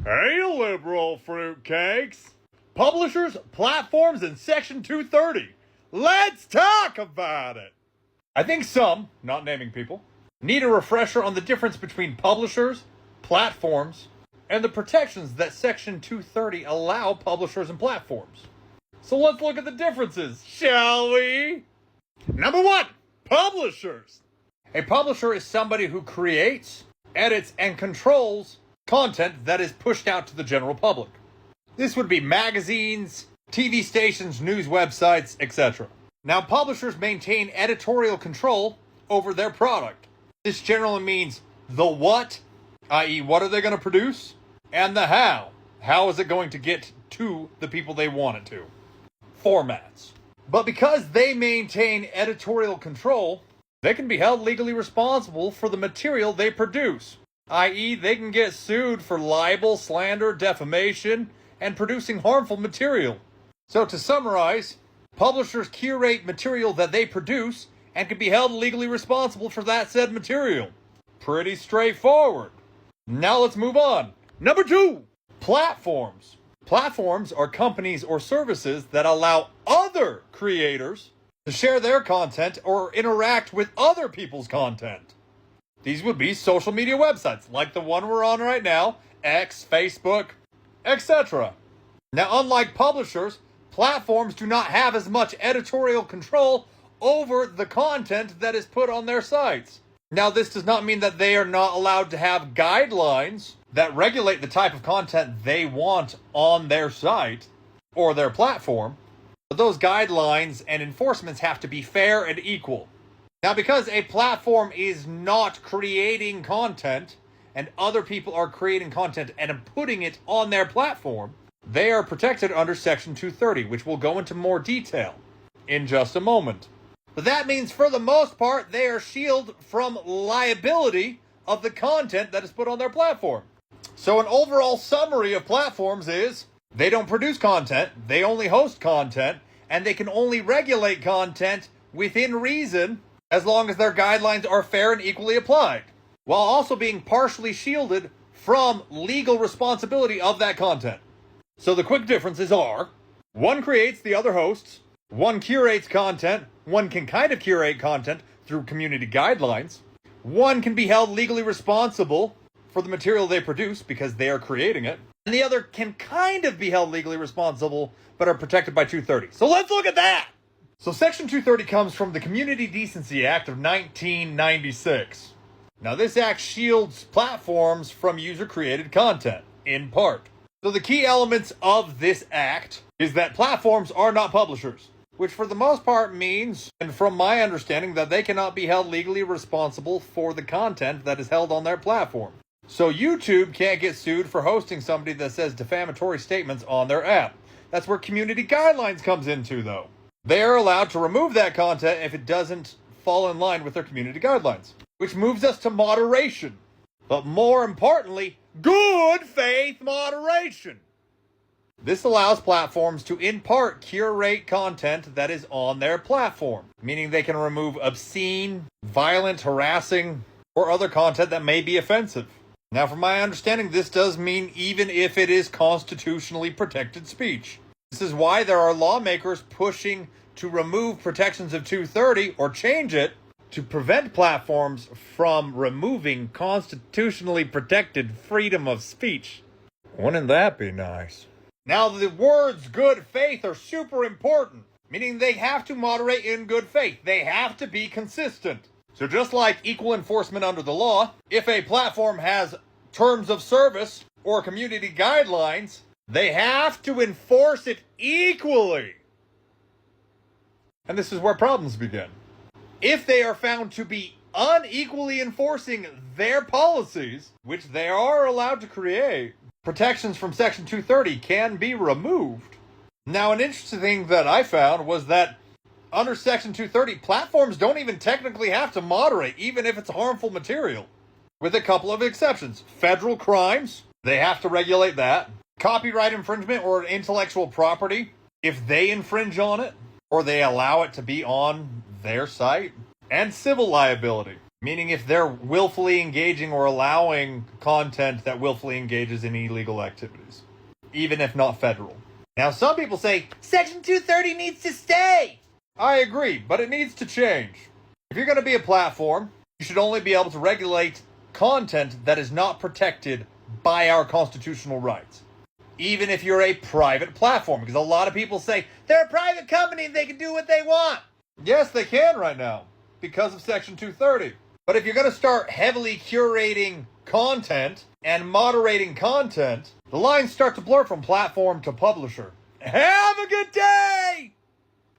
Hey, liberal fruitcakes! Publishers, platforms, and Section 230. Let's talk about it! I think some, not naming people, need a refresher on the difference between publishers, platforms, and the protections that Section 230 allow publishers and platforms. So let's look at the differences, shall we? Number one, publishers. A publisher is somebody who creates, edits, and controls content that is pushed out to the general public. This would be magazines, TV stations, news websites, etc. Now, publishers maintain editorial control over their product. This generally means the what, i.e., what are they going to produce, and the how. How is it going to get to the people they want it to? Formats. But because they maintain editorial control, they can be held legally responsible for the material they produce, i.e., they can get sued for libel, slander, defamation, and producing harmful material. So to summarize, publishers curate material that they produce and can be held legally responsible for that said material. Pretty straightforward. Now let's move on. Number two, platforms. Platforms are companies or services that allow other creators to share their content or interact with other people's content. These would be social media websites like the one we're on right now, X, Facebook, etc. Now, unlike publishers, platforms do not have as much editorial control over the content that is put on their sites. Now, this does not mean that they are not allowed to have guidelines that regulate the type of content they want on their site or their platform, but those guidelines and enforcements have to be fair and equal. Now, because a platform is not creating content and other people are creating content and putting it on their platform, they are protected under Section 230, which we'll go into more detail in just a moment. But that means, for the most part, they are shielded from liability of the content that is put on their platform. So an overall summary of platforms is they don't produce content, they only host content, and they can only regulate content within reason as long as their guidelines are fair and equally applied, while also being partially shielded from legal responsibility of that content. So the quick differences are, one creates, the other hosts, one curates content, one can kind of curate content through community guidelines, one can be held legally responsible for the material they produce because they are creating it, and the other can kind of be held legally responsible but are protected by 230. So let's look at that! So Section 230 comes from the Community Decency Act of 1996. Now, this act shields platforms from user-created content, in part. So the key elements of this act is that platforms are not publishers, which for the most part means, and from my understanding, that they cannot be held legally responsible for the content that is held on their platform. So YouTube can't get sued for hosting somebody that says defamatory statements on their app. That's where community guidelines comes into, though. They are allowed to remove that content if it doesn't fall in line with their community guidelines. Which moves us to moderation. But more importantly, good faith moderation. This allows platforms to, in part, curate content that is on their platform, meaning they can remove obscene, violent, harassing, or other content that may be offensive. Now, from my understanding, this does mean even if it is constitutionally protected speech. This is why there are lawmakers pushing to remove protections of 230 or change it to prevent platforms from removing constitutionally protected freedom of speech. Wouldn't that be nice? Now, the words good faith are super important, meaning they have to moderate in good faith. They have to be consistent. So just like equal enforcement under the law, if a platform has terms of service or community guidelines, they have to enforce it equally. And this is where problems begin. If they are found to be unequally enforcing their policies, which they are allowed to create, protections from Section 230 can be removed. Now, an interesting thing that I found was that under Section 230, platforms don't even technically have to moderate, even if it's harmful material, with a couple of exceptions. Federal crimes, they have to regulate that. Copyright infringement or intellectual property, if they infringe on it, or they allow it to be on their site. And civil liability. Meaning if they're willfully engaging or allowing content that willfully engages in illegal activities, even if not federal. Now, some people say, Section 230 needs to stay. I agree, but it needs to change. If you're going to be a platform, you should only be able to regulate content that is not protected by our constitutional rights. Even if you're a private platform, because a lot of people say, they're a private company and they can do what they want. Yes, they can right now, because of Section 230. But if you're going to start heavily curating content and moderating content, the lines start to blur from platform to publisher. Have a good day!